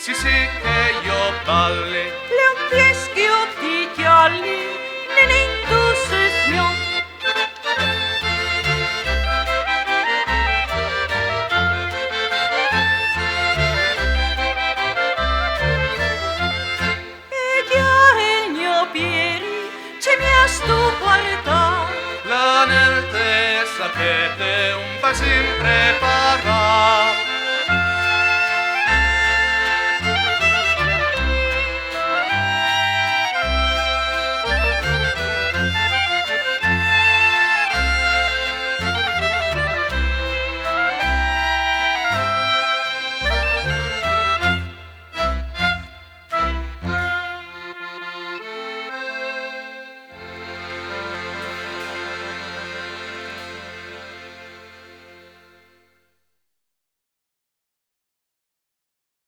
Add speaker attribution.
Speaker 1: sì sì che io balli.
Speaker 2: Le fieschi occhi gialli, nell'entusiasmo. E già il mio piedi ci mi ha stuportato.
Speaker 1: La nel te sapete un po' sempre parla.